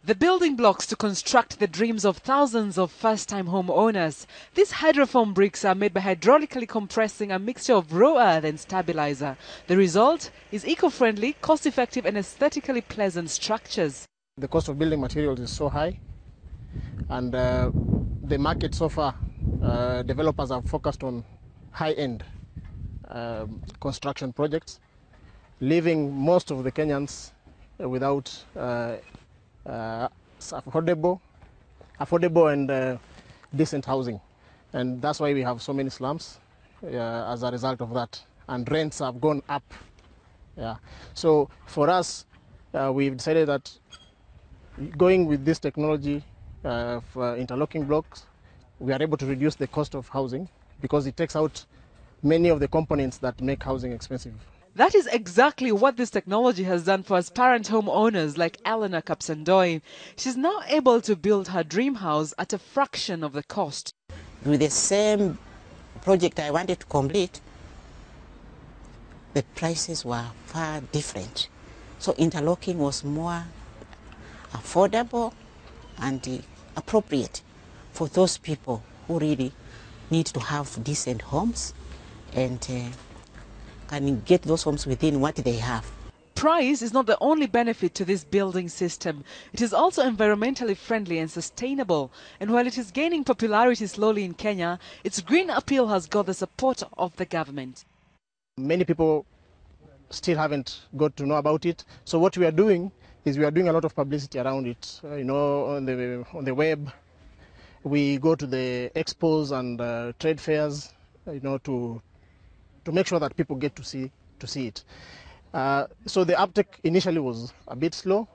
The building blocks to construct the dreams of thousands of first-time homeowners. These Hydraform bricks are made by hydraulically compressing a mixture of raw earth and stabilizer. The result is eco-friendly, cost-effective and aesthetically pleasant structures. The cost of building materials is so high, and the market so far, developers have focused on high-end construction projects, leaving most of the Kenyans without affordable and decent housing. And that's why we have so many slums as a result of that. And rents have gone up. Yeah. So for us, we've decided that going with this technology for interlocking blocks, we are able to reduce the cost of housing because it takes out many of the components that make housing expensive. That is exactly what this technology has done for aspirant homeowners like Eleanor Kapsandoy. She's now able to build her dream house at a fraction of the cost. With the same project I wanted to complete, the prices were far different. So interlocking was more affordable and appropriate for those people who really need to have decent homes and can get those homes within what they have. Price is not the only benefit to this building system. It is also environmentally friendly and sustainable. And while it is gaining popularity slowly in Kenya, its green appeal has got the support of the government. Many people still haven't got to know about it. So what we are doing is we are doing a lot of publicity around it. On the web, we go to the expos and trade fairs, to make sure that people get to see it. So the uptake initially was a bit slow,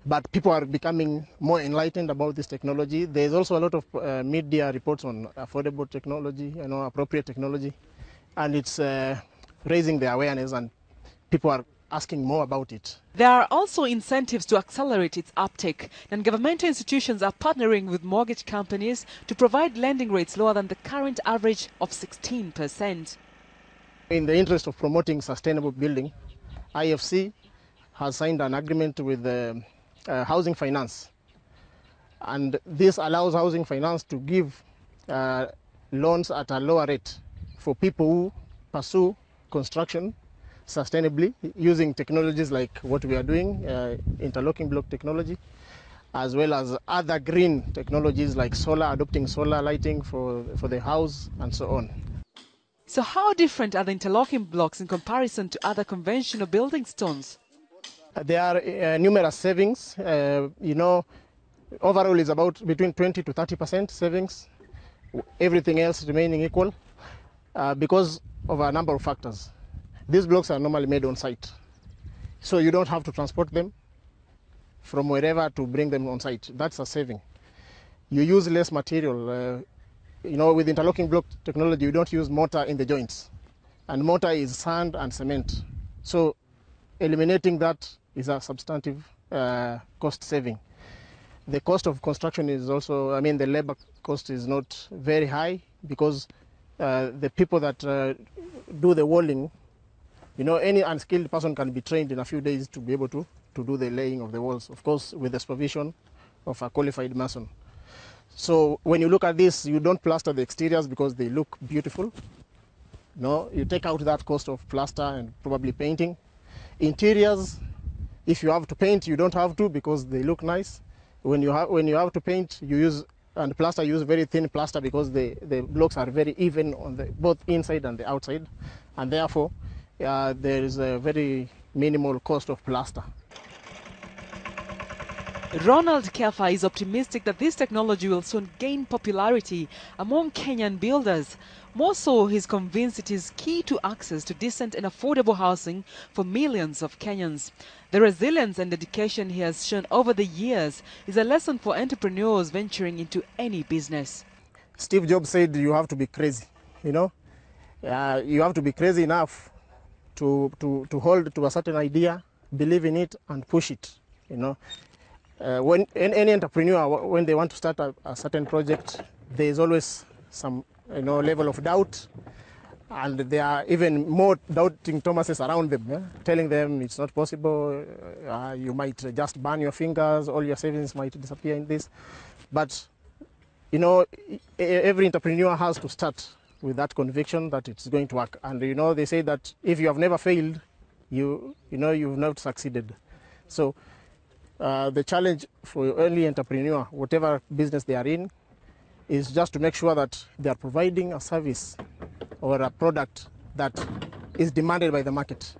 but people are becoming more enlightened about this technology. There's also a lot of media reports on affordable technology, appropriate technology, and it's raising the awareness, and people are asking more about it. There are also incentives to accelerate its uptake, and governmental institutions are partnering with mortgage companies to provide lending rates lower than the current average of 16%. In the interest of promoting sustainable building, IFC has signed an agreement with Housing Finance. And this allows Housing Finance to give loans at a lower rate for people who pursue construction sustainably using technologies like what we are doing, interlocking block technology, as well as other green technologies like solar, adopting solar lighting for the house and so on. So how different are the interlocking blocks in comparison to other conventional building stones? There are numerous savings. Overall is about between 20 to 30% savings, everything else remaining equal because of a number of factors. These blocks are normally made on site, so you don't have to transport them from wherever to bring them on site. That's a saving. You use less material. With interlocking block technology, you don't use mortar in the joints, and mortar is sand and cement. So eliminating that is a substantive cost saving. The cost of construction is also, the labor cost is not very high because the people that do the walling, any unskilled person can be trained in a few days to be able to do the laying of the walls, of course, with the supervision of a qualified mason. So when you look at this, you don't plaster the exteriors because they look beautiful. No, you take out that cost of plaster and probably painting. Interiors, if you have to paint, you don't have to because they look nice. When you have to paint, you use and plaster, use very thin plaster because the blocks are very even on both inside and the outside, and therefore there is a very minimal cost of plaster. Ronald Kefa is optimistic that this technology will soon gain popularity among Kenyan builders. More so, he's convinced it is key to access to decent and affordable housing for millions of Kenyans. The resilience and dedication he has shown over the years is a lesson for entrepreneurs venturing into any business. Steve Jobs said you have to be crazy, you have to be crazy enough to hold to a certain idea, believe in it and push it, When any entrepreneur, when they want to start a certain project, there is always some level of doubt, And there are even more doubting Thomases around them, telling them it's not possible, you might just burn your fingers, all your savings might disappear in this. But, you know, every entrepreneur has to start with that conviction that it's going to work. And, you know, they say that if you have never failed, you know, you've not succeeded. So the challenge for any entrepreneur, whatever business they are in, is just to make sure that they are providing a service or a product that is demanded by the market.